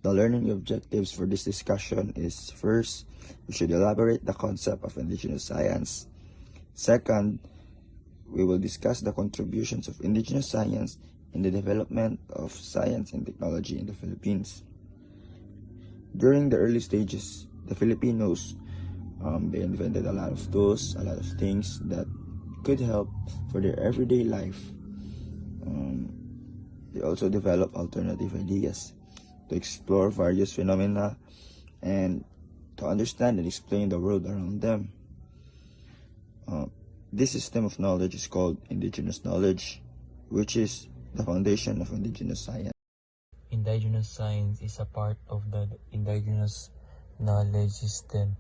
The learning objectives for this discussion is: first, we should elaborate the concept of indigenous science. Second, we will discuss the contributions of indigenous science in the development of science and technology in the Philippines. During the early stages, the Filipinos, they invented a lot of tools, a lot of things that could help for their everyday life. They also developed alternative ideas to explore various phenomena and to understand and explain the world around them. This system of knowledge is called indigenous knowledge, which is the foundation of indigenous science. Indigenous science is a part of the indigenous knowledge system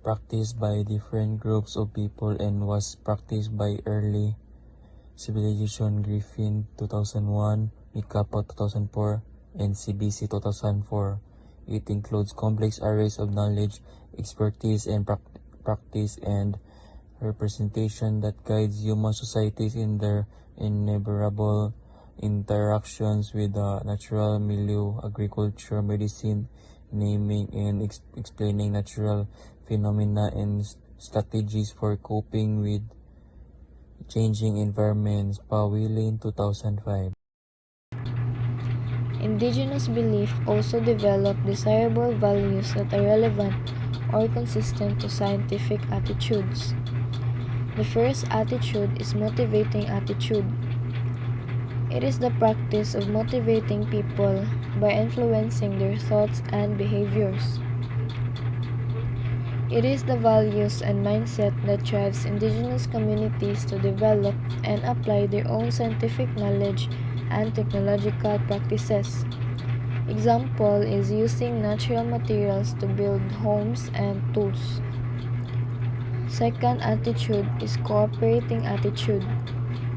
practiced by different groups of people and was practiced by early civilization Griffin 2001, Mikapa 2004, and CBC 2004. It includes complex arrays of knowledge, expertise, and practice and representation that guides human societies in their inevitable interactions with the natural milieu, agriculture, medicine, naming and explaining natural phenomena, and strategies for coping with changing environments. Pawilin 2005. Indigenous belief also developed desirable values that are relevant or consistent to scientific attitudes. The first attitude is motivating attitude. It is the practice of motivating people by influencing their thoughts and behaviors. It is the values and mindset that drives indigenous communities to develop and apply their own scientific knowledge and technological practices. Example is using natural materials to build homes and tools. Second attitude is cooperating attitude.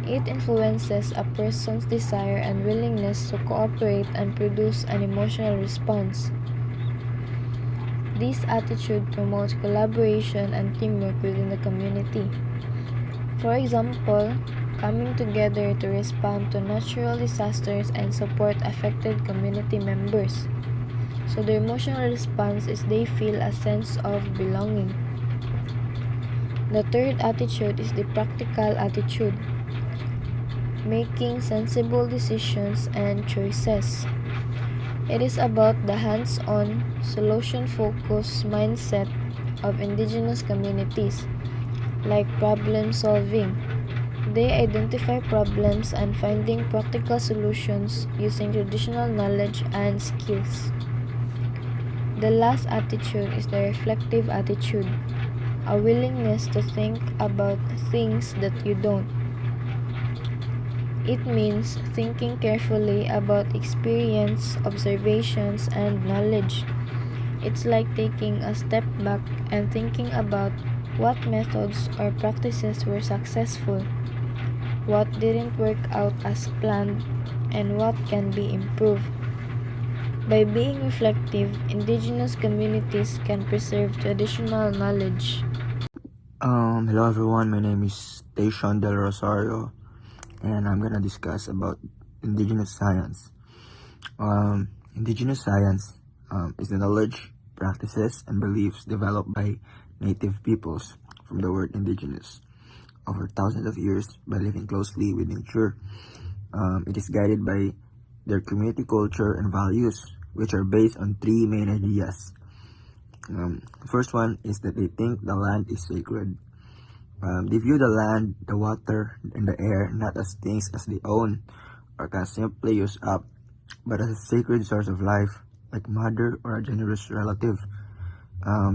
It influences a person's desire and willingness to cooperate and produce an emotional response. This attitude promotes collaboration and teamwork within the community. For example, coming together to respond to natural disasters and support affected community members. So the emotional response is they feel a sense of belonging. The third attitude is the practical attitude, making sensible decisions and choices. It is about the hands-on, solution-focused mindset of indigenous communities, like problem solving. They identify problems and finding practical solutions using traditional knowledge and skills. The last attitude is the reflective attitude, a willingness to think about things that you don't. It means thinking carefully about experience, observations, and knowledge. It's like taking a step back and thinking about what methods or practices were successful, what didn't work out as planned, and what can be improved. By being reflective, indigenous communities can preserve traditional knowledge. Hello everyone, my name is Tayshawn Del Rosario, and I'm gonna discuss about indigenous science. Indigenous science is the knowledge, practices, and beliefs developed by native peoples, from the word indigenous, over thousands of years by living closely with nature. It is guided by their community culture and values, which are based on three main ideas. The first one is that they think the land is sacred. They view the land, the water, and the air not as things as they own or can simply use up, but as a sacred source of life, like mother or a generous relative.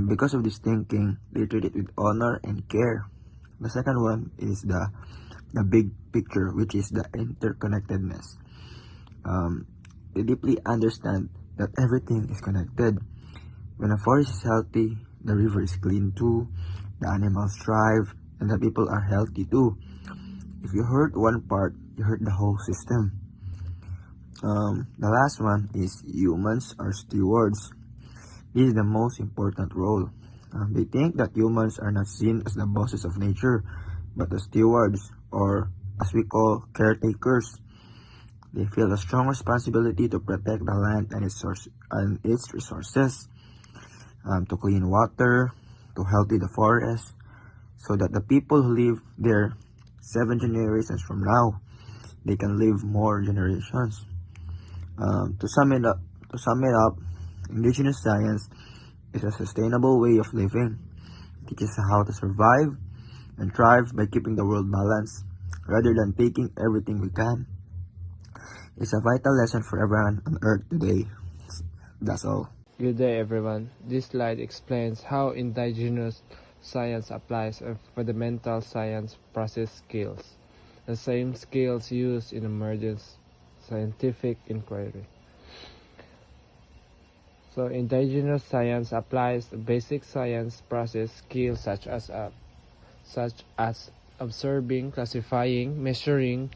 Because of this thinking, they treat it with honor and care. The second one is the big picture, which is the interconnectedness. They deeply understand that everything is connected. When a forest is healthy, the river is clean too, the animals thrive, and the people are healthy too. If you hurt one part, you hurt the whole system. The last one is humans are stewards. This is the most important role. They think that humans are not seen as the bosses of nature, but as stewards, or as we call caretakers. They feel a strong responsibility to protect the land and its resources, to clean water, to healthy the forest, so that the people who live there 7 generations from now, they can live more generations. To sum it up, to sum it up, indigenous science is a sustainable way of living. It teaches us how to survive and thrive by keeping the world balanced rather than taking everything we can. It's a vital lesson for everyone on Earth today. That's all. Good day, everyone. This slide explains how indigenous science applies a fundamental science process skills, the same skills used in modern scientific inquiry. So, indigenous science applies basic science process skills such as observing, classifying, measuring,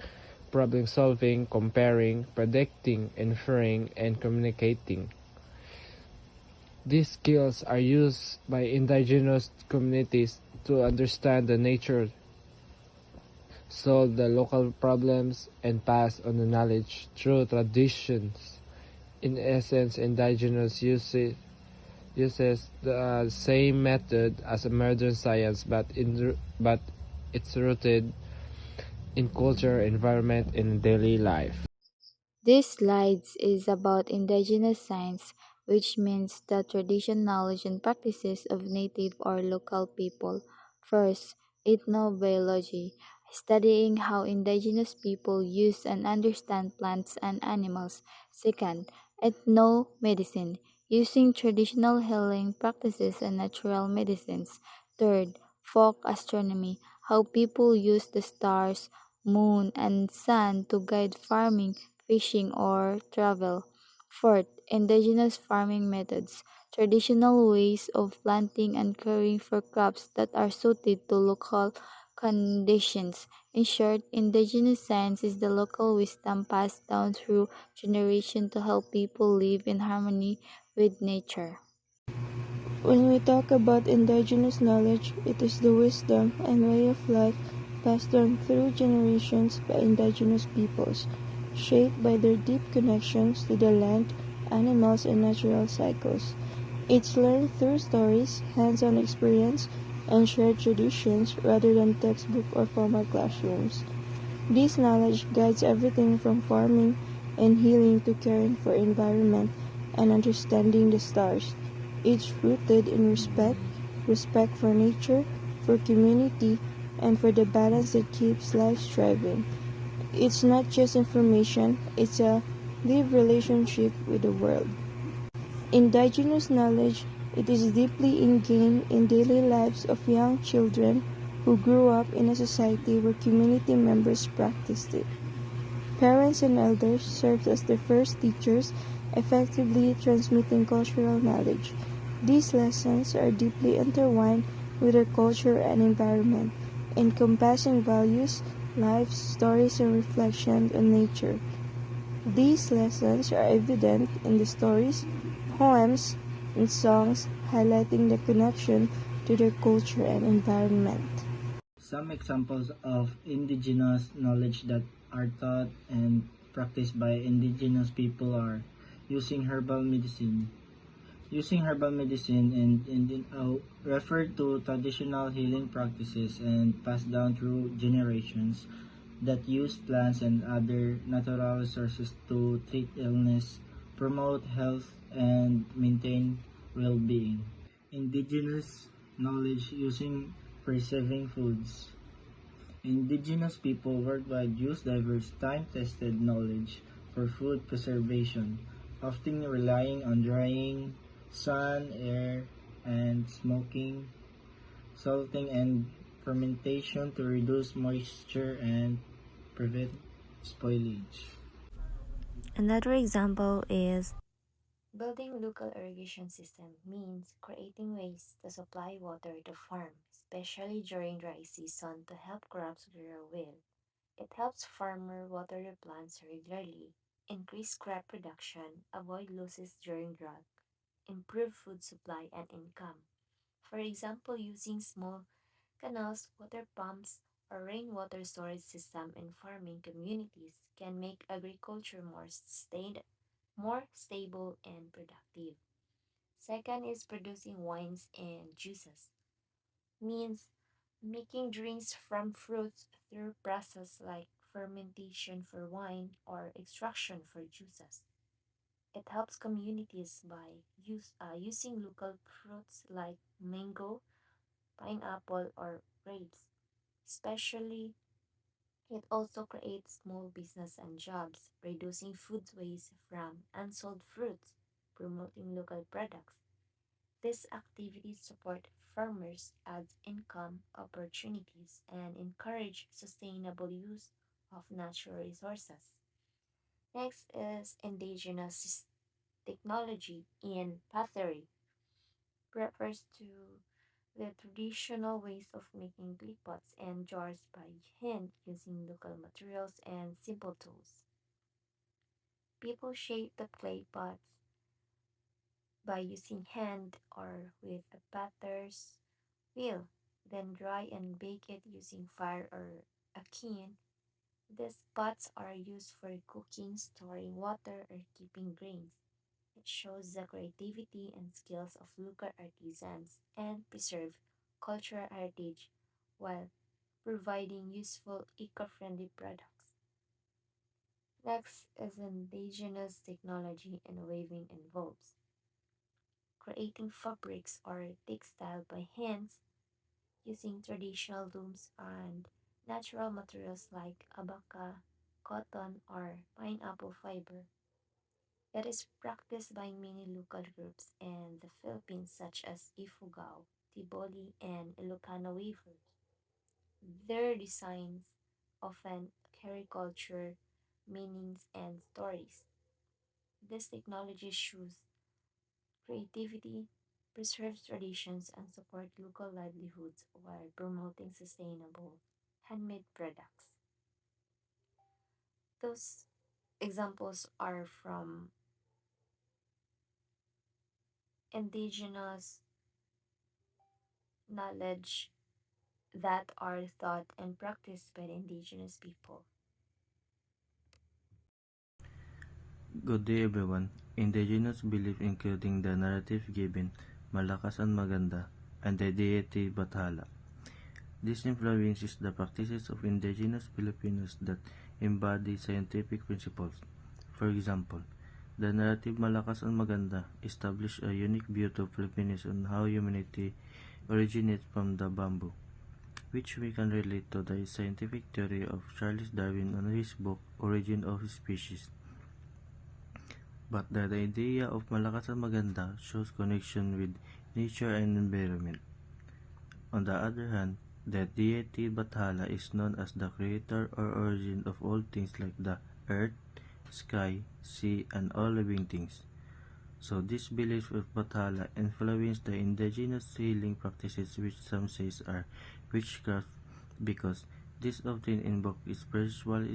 problem solving, comparing, predicting, inferring, and communicating. These skills are used by indigenous communities to understand the nature, solve the local problems, and pass on the knowledge through traditions. In essence, indigenous uses the same method as a modern science, but it's rooted in culture, environment, and daily life. This slides is about indigenous science, which means the traditional knowledge and practices of native or local people. First, ethnobiology, studying how indigenous people use and understand plants and animals. Second, ethnomedicine, using traditional healing practices and natural medicines. Third, folk astronomy, how people use the stars, moon, and sun to guide farming, fishing, or travel. Fourth, indigenous farming methods, traditional ways of planting and caring for crops that are suited to local conditions. In short, indigenous science is the local wisdom passed down through generation to help people live in harmony with nature. When we talk about indigenous knowledge, it is the wisdom and way of life passed on through generations by indigenous peoples, shaped by their deep connections to the land, animals, and natural cycles. It's learned through stories, hands-on experience, and shared traditions rather than textbook or formal classrooms. This knowledge guides everything from farming and healing to caring for environment and understanding the stars. It's rooted in respect for nature, for community, and for the balance that keeps life thriving. It's not just information, it's a lived relationship with the world. Indigenous knowledge, it is deeply ingrained in daily lives of young children who grew up in a society where community members practiced it. Parents and elders serve as the first teachers, effectively transmitting cultural knowledge. These lessons are deeply intertwined with our culture and environment, encompassing values, life stories, and reflections on nature. These lessons are evident in the stories, poems, and songs highlighting the connection to their culture and environment. Some examples of indigenous knowledge that are taught and practiced by indigenous people are using herbal medicine. Using herbal medicine refer to traditional healing practices and passed down through generations that use plants and other natural resources to treat illness, promote health, and maintain well-being. Indigenous knowledge using preserving foods. Indigenous people worldwide use diverse time-tested knowledge for food preservation, often relying on drying, sun, air, and smoking, salting, and fermentation to reduce moisture and prevent spoilage. Another example is building local irrigation system means creating ways to supply water to farm, especially during dry season to help crops grow well. It helps farmer water their plants regularly, increase crop production, avoid losses during drought, improve food supply and income. For example, using small canals, water pumps, A rainwater storage system in farming communities can make agriculture more stable and productive. Second is producing wines and juices, means making drinks from fruits through process like fermentation for wine or extraction for juices. It helps communities by using local fruits like mango, pineapple, or grapes. Especially, it also creates small business and jobs, reducing food waste from unsold fruits, promoting local products. These activities support farmers, add income opportunities, and encourage sustainable use of natural resources. Next is indigenous technology in pottery, refers to the traditional ways of making clay pots and jars by hand using local materials and simple tools. People shape the clay pots by using hand or with a potter's wheel, then dry and bake it using fire or a kiln. These pots are used for cooking, storing water, or keeping grains. It shows the creativity and skills of local artisans and preserve cultural heritage while providing useful eco-friendly products. Next is indigenous technology and weaving involves creating fabrics or textile by hands using traditional looms and natural materials like abaca, cotton, or pineapple fiber. It is practiced by many local groups in the Philippines such as Ifugao, Tiboli, and Ilocano weavers. Their designs often carry culture, meanings, and stories. This technology shows creativity, preserves traditions, and supports local livelihoods while promoting sustainable handmade products. Those examples are from indigenous knowledge that are taught and practiced by the indigenous people. Good day everyone. Indigenous belief including the narrative given Malakas and Maganda and the deity Bathala. This influences the practices of indigenous Filipinos that embody scientific principles. For example, the narrative Malakas and Maganda established a unique view to Filipinos on how humanity originates from the bamboo, which we can relate to the scientific theory of Charles Darwin on his book Origin of Species. But the idea of malakas at maganda shows connection with nature and environment. On the other hand, the deity Bathala is known as the creator or origin of all things like the earth, sky, sea, and all living things. So this belief of Bathala influenced the indigenous healing practices which some say are witchcraft because this often invoke spiritual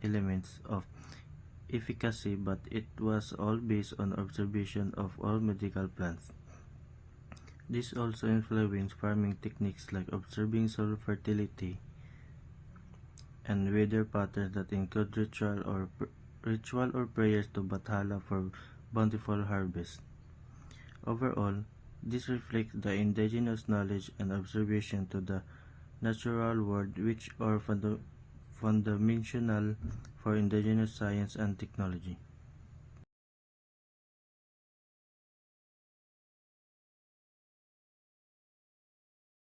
elements of efficacy, but it was all based on observation of all medical plants. This also influenced farming techniques like observing soil fertility and weather patterns that include ritual or prayers to Bathala for bountiful harvest. Overall, this reflects the indigenous knowledge and observation to the natural world which are fundamental for indigenous science and technology.